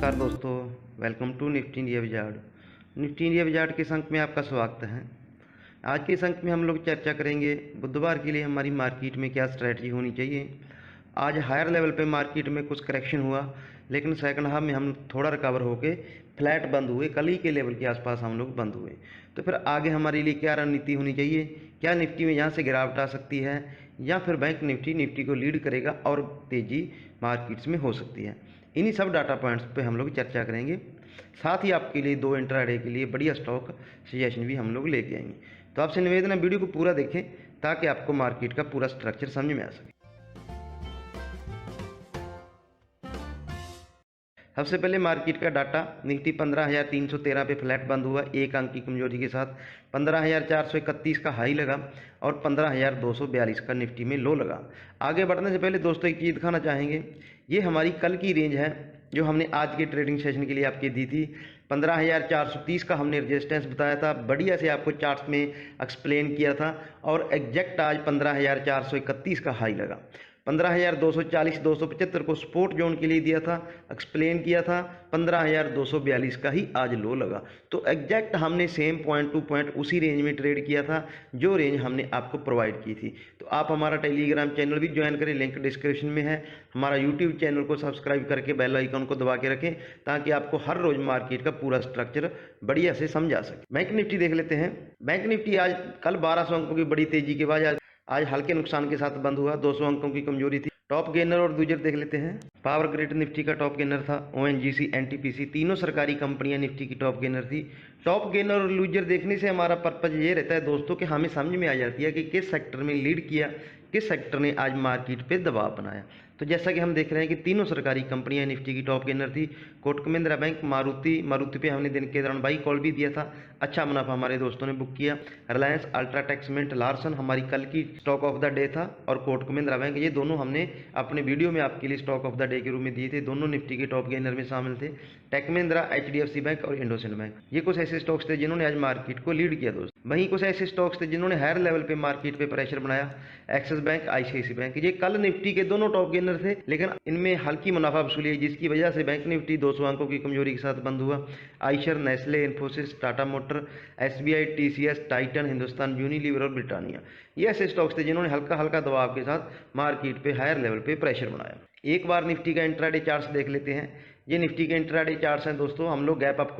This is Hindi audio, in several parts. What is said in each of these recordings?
नमस्कार दोस्तों, welcome to Nifty India wizard. Nifty India wizard के इस अंक में आपका स्वागत है। आज के इस अंक में हम लोग चर्चा करेंगे बुधवार के लिए हमारी मार्केट में क्या स्ट्रैटेजी होनी चाहिए। आज हायर लेवल पे मार्केट में कुछ करेक्शन हुआ, लेकिन सेकंड हाफ में हम थोड़ा रिकवर होके फ्लैट बंद हुए, कल ही के लेवल के आसपास हम लोग बंद हुए। तो फिर आगे हमारे लिए क्या रणनीति होनी चाहिए, क्या निफ्टी में यहाँ से गिरावट आ सकती है या फिर बैंक निफ्टी को लीड करेगा और तेज़ी मार्केट्स में हो सकती है। इन्हीं सब डाटा पॉइंट्स पे हम लोग चर्चा करेंगे। साथ ही आपके लिए 2 इंट्राडे के लिए बढ़िया स्टॉक सजेशन भी हम लोग लेके आएंगे। तो आपसे निवेदन है वीडियो को पूरा देखें ताकि आपको मार्केट का पूरा स्ट्रक्चर समझ में आ सके। सबसे पहले मार्केट का डाटा, निफ्टी 15,313 पे फ्लैट बंद हुआ, एक अंक की कमजोरी के साथ। 15,431 का हाई लगा और 15,242 का निफ्टी में लो लगा। आगे बढ़ने से पहले दोस्तों एक चीज़ दिखाना चाहेंगे, ये हमारी कल की रेंज है जो हमने आज के ट्रेडिंग सेशन के लिए आपकी दी थी। 15,430 का हमने रेजिस्टेंस बताया था, बढ़िया से आपको चार्ट्स में एक्सप्लेन किया था और एग्जैक्ट आज 15,431 का हाई लगा। 15,240 275 को सपोर्ट जोन के लिए दिया था, एक्सप्लेन किया था। 15,242 का ही आज लो लगा। तो एग्जैक्ट हमने सेम पॉइंट टू पॉइंट उसी रेंज में ट्रेड किया था जो रेंज हमने आपको प्रोवाइड की थी। तो आप हमारा टेलीग्राम चैनल भी ज्वाइन करें, लिंक डिस्क्रिप्शन में है। हमारा यूट्यूब चैनल को सब्सक्राइब करके बेल आइकन को दबा के रखें ताकि आपको हर रोज मार्केट का पूरा स्ट्रक्चर बढ़िया से समझा सके। बैंक निफ्टी देख लेते हैं। बैंक निफ्टी आज कल 1200 अंकों की बड़ी तेजी के बाद आज हल्के नुकसान के साथ बंद हुआ। 200 अंकों की कमजोरी थी। टॉप गेनर और लूजर देख लेते हैं। पावर ग्रिड निफ्टी का टॉप गेनर था, ओएनजीसी, एनटीपीसी तीनों सरकारी कंपनियां निफ्टी की टॉप गेनर थी। टॉप गेनर और लूजर देखने से हमारा पर्पज ये रहता है दोस्तों कि हमें समझ में आ जाती है कि किस सेक्टर में लीड किया, किस सेक्टर ने आज मार्केट पे दबाव बनाया। तो जैसा कि हम देख रहे हैं कि तीनों सरकारी कंपनियां निफ्टी की टॉप गेनर थी। कोटक महिंद्रा बैंक, मारुति पे हमने दिन के दौरान बाई कॉल भी दिया था, अच्छा मुनाफा हमारे दोस्तों ने बुक किया। रिलायंस, अल्ट्राटेक सीमेंट, लार्सन हमारी कल की स्टॉक ऑफ द डे था और कोटक महिंद्रा बैंक, ये दोनों हमने अपने वीडियो में आपके लिए स्टॉक ऑफ द डे के रूप में दिए थे। दोनों निफ्टी के टॉप गेनर में शामिल थे। टेक महिंद्रा, एचडीएफसी बैंक और इंडोसिंड बैंक, ये कुछ ऐसे स्टॉक्स थे जिन्होंने आज मार्केट को लीड किया दोस्तों। वहीं कुछ ऐसे स्टॉक्स थे जिन्होंने हायर लेवल पे मार्केट पे प्रेशर बनाया। एक्सिस बैंक, आईसीआईसी बैंक, ये कल निफ्टी के दोनों टॉप गेनर थे, लेकिन इनमें हल्की मुनाफा वसूली है जिसकी वजह से बैंक निफ्टी 200 अंकों की कमजोरी के साथ बंद हुआ। Eicher, Nestle, Infosys, Tata motor, SBI, TCS, Titan, Hindustan Unilever और ब्रिटानिया, ये ऐसे स्टॉक्स थे जिन्होंने हल्का हल्का दबाव के साथ मार्केट पे हायर लेवल पे प्रेशर बनाया। एक बार निफ्टी का इंट्राडे चार्ट्स देख लेते हैं। ये निफ्टी के इंट्राडे चार्ट्स हैं दोस्तों। हम लोग गैप अप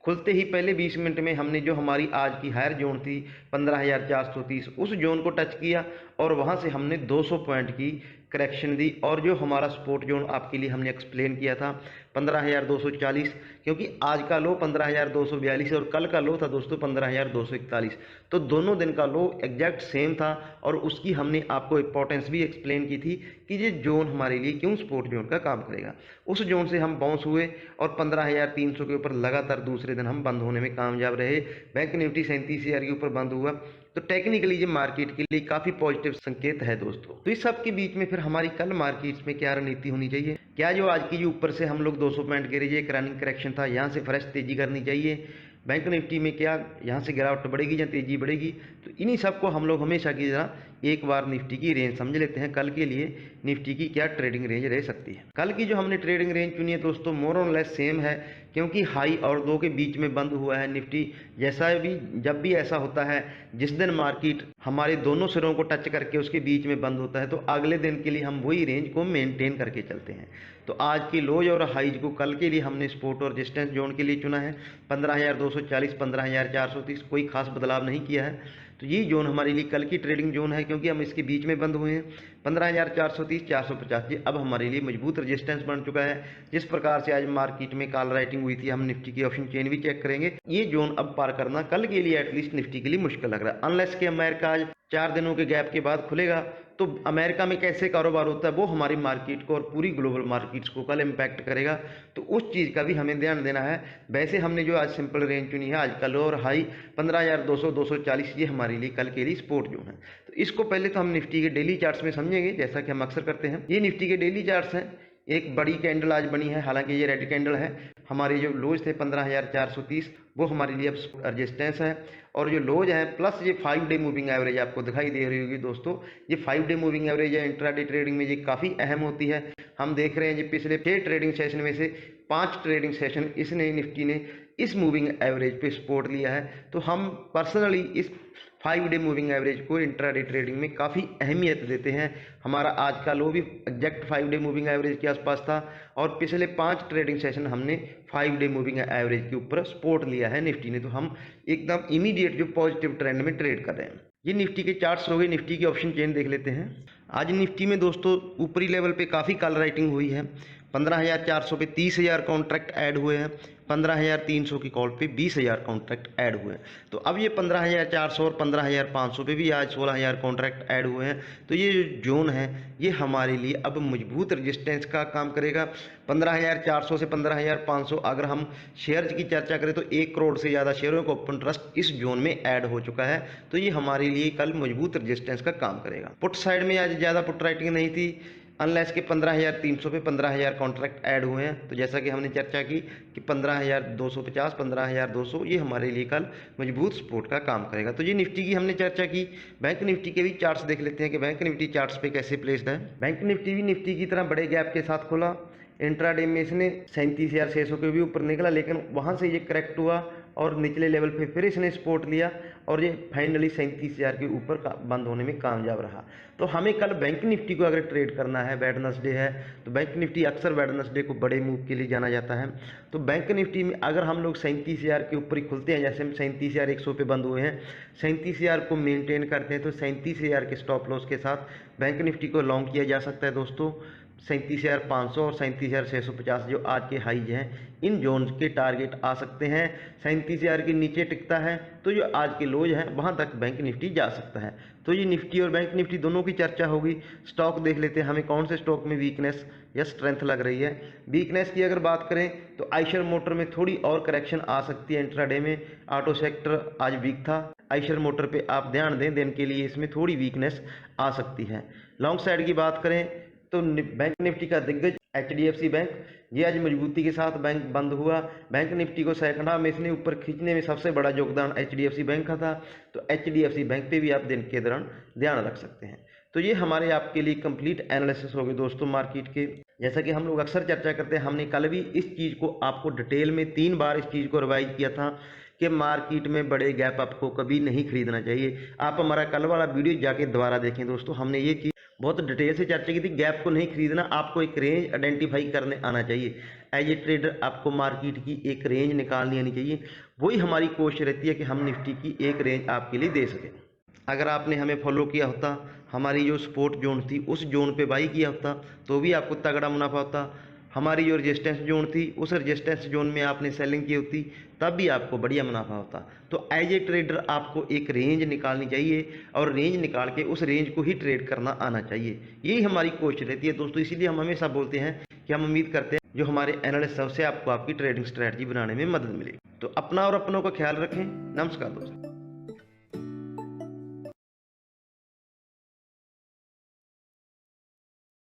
खुलते ही पहले 20 मिनट में हमने जो हमारी आज की हायर जोन थी 15,430, उस जोन को टच किया और वहां से हमने 200 पॉइंट की करेक्शन दी। और जो हमारा सपोर्ट जोन आपके लिए हमने एक्सप्लेन किया था 15,240, क्योंकि आज का लो 15,242 और कल का लो था दोस्तों 15,241, तो दोनों दिन का लो एग्जैक्ट सेम था और उसकी हमने आपको इंपॉर्टेंस भी एक्सप्लेन की थी कि ये जोन हमारे लिए क्यों सपोर्ट जोन का काम करेगा। उस जोन से हम बाउंस हुए और 15,300 के ऊपर लगातार दूसरे दिन हम बंद होने में कामयाब रहे। बैंक निफ्टी 37,000 के ऊपर बंद हुआ। तो टेक्निकली ये मार्केट के लिए काफी पॉजिटिव संकेत है दोस्तों। तो इस सब के बीच में फिर हमारी कल मार्केट्स में क्या रणनीति होनी चाहिए, क्या जो आज की जो ऊपर से हम लोग 200 पॉइंट गिरे, ये एक रनिंग करेक्शन था, यहाँ से फ्रेश तेजी करनी चाहिए। बैंक निफ्टी में क्या यहाँ से गिरावट बढ़ेगी या तेजी बढ़ेगी, तो इन्हीं सबको हम लोग हमेशा की तरह एक बार निफ्टी की रेंज समझ लेते हैं। कल के लिए निफ्टी की क्या ट्रेडिंग रेंज रह सकती है। कल की जो हमने ट्रेडिंग रेंज चुनी है दोस्तों मोर और लेस सेम है, क्योंकि हाई और लो के बीच में बंद हुआ है निफ्टी। जैसा भी जब भी ऐसा होता है, जिस दिन मार्केट हमारे दोनों सिरों को टच करके उसके बीच में बंद होता है, तो अगले दिन के लिए हम वही रेंज को मेंटेन करके चलते हैं। तो आज की लोज और हाईज को कल के लिए हमने सपोर्ट और रेजिस्टेंस जोन के लिए चुना है 15,240, 15,430, कोई खास बदलाव नहीं किया है। तो ये जोन हमारे लिए कल की ट्रेडिंग जोन है, क्योंकि हम इसके बीच में बंद हुए हैं। 15,430, 450 ये अब हमारे लिए मजबूत रेजिस्टेंस बन चुका है। जिस प्रकार से आज मार्केट में कॉल राइटिंग हुई थी, हम निफ्टी की ऑप्शन चेन भी चेक करेंगे। ये जोन अब पार करना कल के लिए एटलीस्ट निफ्टी के लिए मुश्किल लग रहा है, अनलेस कि अमेरिका आज 4 दिनों के गैप के बाद खुलेगा। तो अमेरिका में कैसे कारोबार होता है वो हमारी मार्केट को और पूरी ग्लोबल मार्केट्स को कल इम्पैक्ट करेगा, तो उस चीज़ का भी हमें ध्यान देना है। वैसे हमने जो आज सिंपल रेंज चुनी है, आज का लो और हाई 15,200, 240, ये हमारे लिए कल के लिए सपोर्ट जोन है। तो इसको पहले तो हम निफ्टी के डेली चार्ट्स में समझेंगे, जैसा कि हम अक्सर करते हैं। ये निफ्टी के डेली चार्ट्स हैं। एक बड़ी कैंडल आज बनी है, हालांकि ये रेड कैंडल है। हमारे जो लोज थे 15,430, वो हमारे लिए अब रेजिस्टेंस है। और जो लोज है प्लस ये 5 डे मूविंग एवरेज आपको दिखाई दे रही होगी दोस्तों। ये 5 डे मूविंग एवरेज है इंट्राडे ट्रेडिंग में, ये काफ़ी अहम होती है। हम देख रहे हैं ये पिछले 6 ट्रेडिंग सेशन में से 5 ट्रेडिंग सेशन इसने निफ्टी ने इस मूविंग एवरेज पे सपोर्ट लिया है। तो हम पर्सनली इस 5 डे मूविंग एवरेज को इंट्राडे ट्रेडिंग में काफ़ी अहमियत देते हैं। हमारा आज का लो भी एग्जैक्ट 5 डे मूविंग एवरेज के आसपास था और पिछले 5 ट्रेडिंग सेशन हमने 5 डे मूविंग एवरेज के ऊपर सपोर्ट लिया है निफ्टी ने। तो हम एकदम इमीडिएट जो पॉजिटिव ट्रेंड में ट्रेड कर रहे हैं। ये निफ्टी के चार्ट्स हो गए। निफ्टी के ऑप्शन चेन देख लेते हैं। आज निफ्टी में दोस्तों ऊपरी लेवल पे काफ़ी कॉल राइटिंग हुई है। 15,400 पे 30,000 कॉन्ट्रैक्ट ऐड हुए हैं। 15,300 की कॉल पे 20,000 कॉन्ट्रैक्ट ऐड हुए हैं। तो अब ये 15,400 और 15,500 पे भी आज 16,000 कॉन्ट्रैक्ट ऐड हुए हैं। तो ये जो जोन है ये हमारे लिए अब मजबूत रजिस्टेंस का काम करेगा। 15,400 से 15,500 अगर हम शेयर्स की चर्चा करें तो 1 करोड़ से ज़्यादा शेयरों का ओपन ट्रस्ट इस जोन में ऐड हो चुका है। तो ये हमारे लिए कल मजबूत रजिस्टेंस का काम करेगा। पुट साइड में आज ज़्यादा पुट राइटिंग नहीं थी, अनलेस के 15,300 पे 15,000 कॉन्ट्रैक्ट ऐड हुए हैं। तो जैसा कि हमने चर्चा की कि 15,250 15,200 ये हमारे लिए कल मजबूत सपोर्ट का काम करेगा। तो ये निफ्टी की हमने चर्चा की। बैंक निफ्टी के भी चार्ट्स देख लेते हैं कि बैंक निफ्टी चार्ट्स पे कैसे प्लेस्ड है। बैंक निफ्टी भी निफ्टी की तरह बड़े गैप के साथ खुला। इंट्राडे में इसने 37,600 के भी ऊपर निकला, लेकिन वहाँ से ये करेक्ट हुआ और निचले लेवल पे फिर इसने सपोर्ट लिया और ये फाइनली 37,000 के ऊपर बंद होने में कामयाब रहा। तो हमें कल बैंक निफ्टी को अगर ट्रेड करना है, वेडनेसडे है, तो बैंक निफ्टी अक्सर वेडनेसडे को बड़े मूव के लिए जाना जाता है। तो बैंक निफ्टी में अगर हम लोग 37,000 के ऊपर ही खुलते हैं, जैसे हम 37,100 पे बंद हुए हैं, 37,000 को मेनटेन करते हैं, तो 37,000 के स्टॉप लॉस के साथ बैंक निफ्टी को लॉन्ग किया जा सकता है दोस्तों। 37,500 और 37,650 जो आज के हाईज हैं, इन जोन के टारगेट आ सकते हैं। 37,000 के नीचे टिकता है तो जो आज के लोज हैं वहां तक बैंक निफ्टी जा सकता है। तो ये निफ्टी और बैंक निफ्टी दोनों की चर्चा होगी। स्टॉक देख लेते हैं हमें कौन से स्टॉक में वीकनेस या स्ट्रेंथ लग रही है। वीकनेस की अगर बात करें तो आइशर मोटर में थोड़ी और करेक्शन आ सकती है इंट्राडे में। ऑटो सेक्टर आज वीक था। आइशर मोटर पे आप ध्यान दें, दिन के लिए इसमें थोड़ी वीकनेस आ सकती है। लॉन्ग साइड की बात करें तो बैंक निफ्टी का दिग्गज HDFC बैंक, ये आज मजबूती के साथ बैंक बंद हुआ। बैंक निफ्टी को सेकंड हाफ में इसने ऊपर खींचने में सबसे बड़ा योगदान HDFC बैंक का था। तो HDFC बैंक पे भी आप दिन के दौरान ध्यान रख सकते हैं। तो ये हमारे आपके लिए कंप्लीट एनालिसिस हो गए दोस्तों मार्केट के। जैसा कि हम लोग अक्सर चर्चा करते हैं, हमने कल भी इस चीज़ को आपको डिटेल में 3 बार इस चीज़ को रिवाइज किया था कि मार्केट में बड़े गैप आपको कभी नहीं खरीदना चाहिए। आप हमारा कल वाला वीडियो जाके दोबारा देखें दोस्तों, हमने ये चीज़ बहुत डिटेल से चर्चा की थी। गैप को नहीं खरीदना, आपको एक रेंज आइडेंटिफाई करने आना चाहिए। एज ए ट्रेडर आपको मार्केट की एक रेंज निकालनी आनी चाहिए। वही हमारी कोशिश रहती है कि हम निफ्टी की एक रेंज आपके लिए दे सकें। अगर आपने हमें फॉलो किया होता, हमारी जो सपोर्ट जोन थी उस जोन पे बाई किया होता, तो भी आपको तगड़ा मुनाफा होता। हमारी जो रेजिस्टेंस जोन थी उस रेजिस्टेंस जोन में आपने सेलिंग की होती, तब भी आपको बढ़िया मुनाफा होता। तो एज ए ट्रेडर आपको एक रेंज निकालनी चाहिए और रेंज निकाल के उस रेंज को ही ट्रेड करना आना चाहिए। यही हमारी कोशिश रहती है दोस्तों। इसीलिए हम हमेशा बोलते हैं कि हम उम्मीद करते हैं जो हमारे एनालिस्ट से आपको आपकी ट्रेडिंग स्ट्रैटेजी बनाने में मदद मिलेगी। तो अपना और अपनों का ख्याल रखें। नमस्कार दोस्तों।